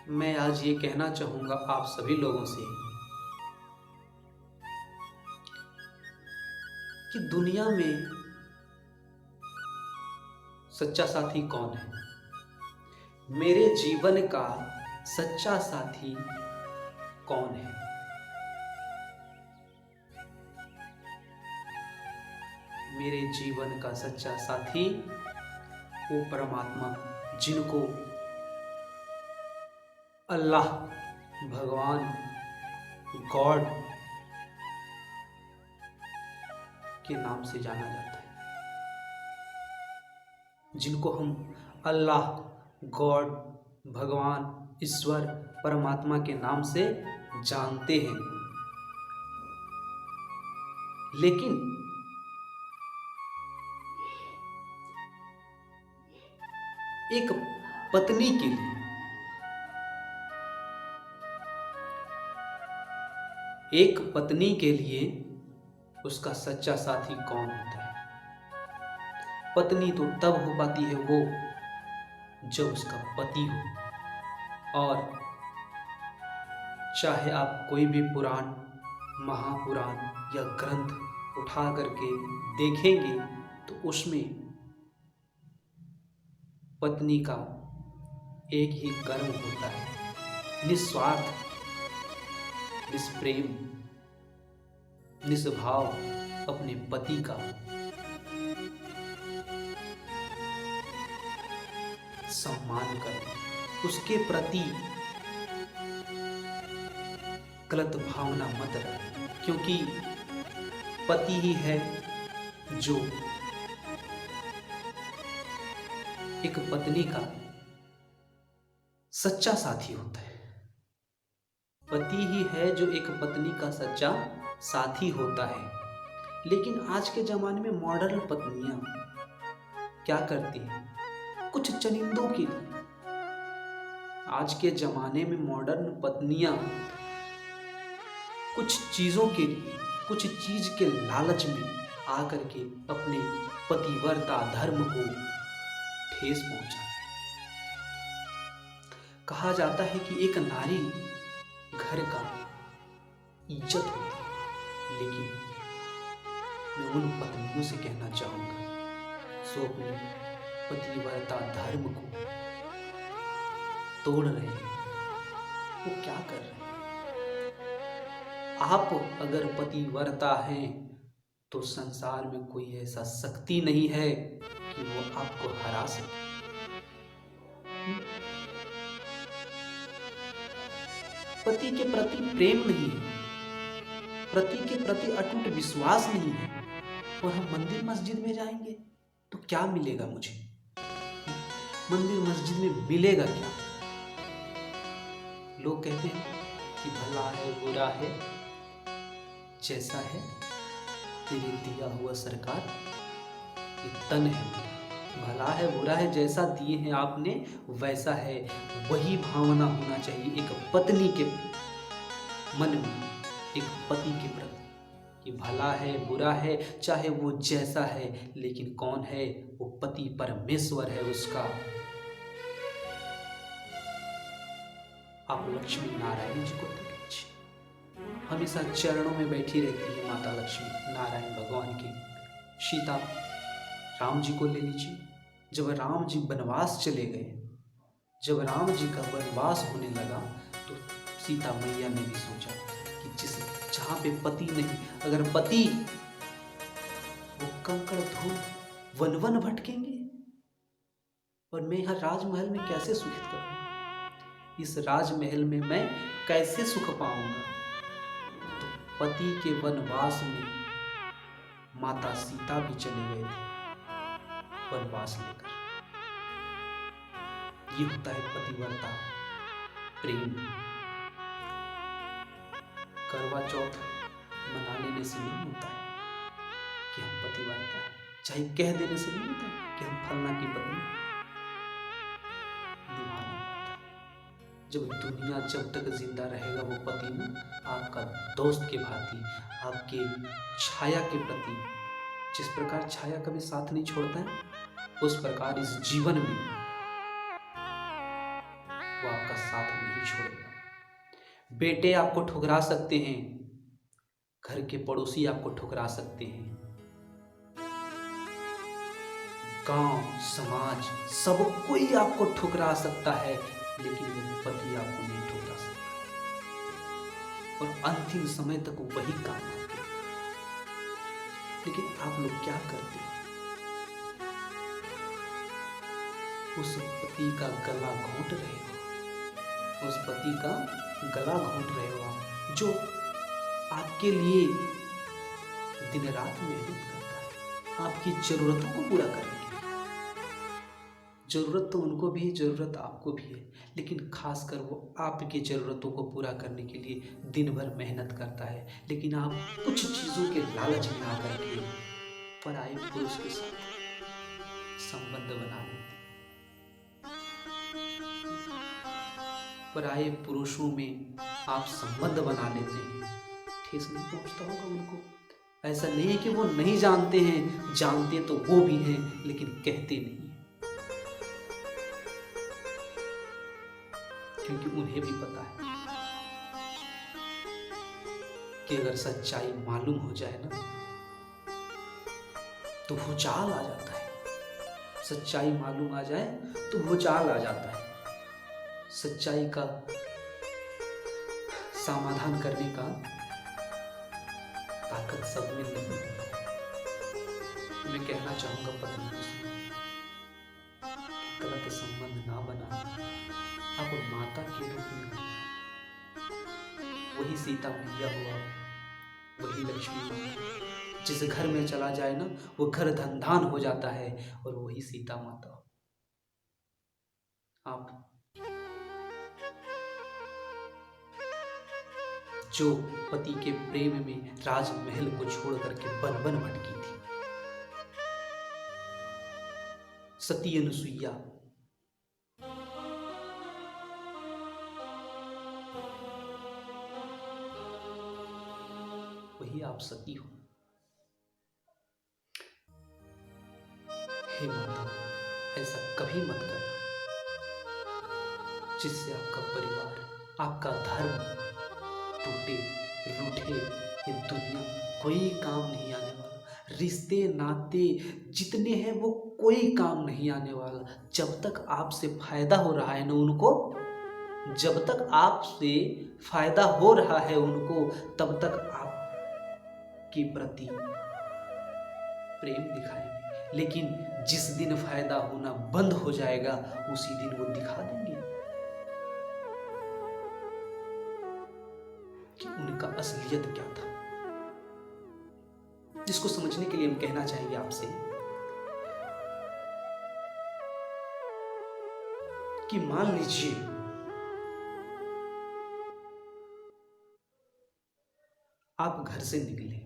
मैं आज ये कहना चाहूँगा आप सभी लोगों से कि दुनिया में सच्चा साथी कौन है। मेरे जीवन का सच्चा साथी कौन है। मेरे जीवन का सच्चा साथी वो परमात्मा, जिनको अल्लाह, भगवान, गॉड के नाम से जाना जाता है, जिनको हम अल्लाह, गॉड, भगवान, ईश्वर, परमात्मा के नाम से जानते हैं। लेकिन एक पत्नी के लिए, एक पत्नी के लिए उसका सच्चा साथी कौन होता है। पत्नी तो तब हो पाती है वो जब उसका पति हो। और चाहे आप कोई भी पुराण, महापुराण या ग्रंथ उठा करके देखेंगे तो उसमें पत्नी का एक ही कर्म होता है, निस्वार्थ, निष्प्रेम, निस्भाव अपने पति का सम्मान करो, उसके प्रति गलत भावना मत रखो, क्योंकि पति ही है जो एक पत्नी का सच्चा साथी होता है। पति ही है जो एक पत्नी का सच्चा साथी होता है। लेकिन आज के ज़माने में मॉडर्न पत्नियां क्या करती हैं? कुछ चनिंदों के लिए, आज के ज़माने में मॉडर्न पत्नियां कुछ चीज़ों के लिए, कुछ चीज़ के लालच में आकर के अपने पतिव्रता धर्म को ठेस पहुंचा। कहा जाता है कि एक नारी घर का इज्जत होती है, लेकिन मैं उन पत्नियों से कहना चाहूंगा सो अपने पतिव्रता धर्म को तोड़ रहे हैं। वो क्या कर रहे हैं? आप अगर पतिव्रता हैं तो संसार में कोई ऐसा शक्ति नहीं है कि वो आपको हरा सके। पति के प्रति प्रेम नहीं है, पति के प्रति अटूट विश्वास नहीं है, और हम मंदिर मस्जिद में जाएंगे तो क्या मिलेगा मुझे? मंदिर मस्जिद में मिलेगा क्या? लोग कहते हैं कि भला है बुरा है जैसा है तेरे दिया हुआ सरकार ये तन है मेरा। भला है बुरा है जैसा दिए हैं आपने वैसा है। वही भावना होना चाहिए एक पत्नी के मन में, एक पति के प्रति, कि भला है बुरा है चाहे वो जैसा है, लेकिन कौन है? वो पति परमेश्वर है उसका। आप लक्ष्मी नारायण जी को देख लीजिए, हमेशा चरणों में बैठी रहती है माता लक्ष्मी नारायण भगवान की। सीता, राम जी को ले लीजिए, जब राम जी वनवास चले गए, जब राम जी का वनवास होने लगा तो सीता मैया ने भी सोचा कि जहाँ पे पति नहीं, अगर पति वो कंकड़ धूल वन वन भटकेंगे और मैं यहाँ राजमहल में कैसे सुखित करूँगा, इस राजमहल में मैं कैसे सुख पाऊंगा? तो पति के वनवास में माता सीता भी चले गए थे वनवास लेकर। ये होता है पतिव्रता प्रेम। करवा चौथ मना लेने से नहीं होता है कि हम पतिव्रता है, चाहे कह देने से नहीं होता है कि हम फलना की पत्नी। निभाना पड़ता है। जब दुनिया जब तक जिंदा रहेगा वो पति ना आपका दोस्त के भांति, आपके छाया के प्रति, जिस प्रकार छाया कभी साथ नहीं छोड़ता है, उस प्रकार इस जीवन में वो आपका साथ नहीं छोड़ेगा। बेटे आपको ठुकरा सकते हैं, घर के पड़ोसी आपको ठुकरा सकते हैं, गांव समाज सब कोई आपको ठुकरा सकता है, लेकिन वो पति आपको नहीं ठुकरा सकता और अंतिम समय तक वही काम आते हैं। लेकिन आप लोग क्या करते हो? उस पति का गला घोंट रहे हो, उस पति का गला घोंट रहे हो आप, जो आपके लिए दिन रात मेहनत करता है आपकी जरूरतों को पूरा करने के लिए। जरूरत तो उनको भी है, जरूरत आपको भी है, लेकिन खासकर वो आपकी जरूरतों को पूरा करने के लिए दिन भर मेहनत करता है। लेकिन आप कुछ चीजों के लालच में आकर के पराये पुरुष के साथ संबंध बना लेते हैं। पराये पुरुषों में आप संबंध बना लेते हैं। ठेस नहीं पहुंचता होगा उनको? ऐसा नहीं है कि वो नहीं जानते हैं, जानते तो वो भी हैं, लेकिन कहते नहीं हैं, क्योंकि उन्हें भी पता है कि अगर सच्चाई मालूम हो जाए ना तो भूचाल आ जाता है। सच्चाई मालूम आ जाए तो भूचाल आ जाता है। सच्चाई का समाधान करने का ताकत सब में नहीं है। मैं कहना चाहूंगा पत्नी से गलत संबंध ना बना। आप माता के रूप में हो, वही सीता मैया हुआ, वही लक्ष्मी माता। जिस घर में चला जाए ना वो घर धनधान हो जाता है, और वही सीता माता। आप जो पति के प्रेम में राजमहल को छोड़ करके बन बन भटकी थी, सती अनुसुईया, वही आप सती हो। हे माता, ऐसा कभी मत करना जिससे आपका परिवार, आपका धर्म टूटे रूठे। ये दुनिया कोई काम नहीं आने वाला। रिश्ते नाते जितने हैं वो कोई काम नहीं आने वाला। जब तक आपसे फायदा हो रहा है ना उनको, जब तक आपसे फायदा हो रहा है उनको, तब तक आपके प्रति प्रेम दिखाएंगे। लेकिन जिस दिन फायदा होना बंद हो जाएगा, उसी दिन वो दिखा देंगे कि उनका असलियत क्या था। जिसको समझने के लिए हम कहना चाहेंगे आपसे कि मान लीजिए आप घर से निकले,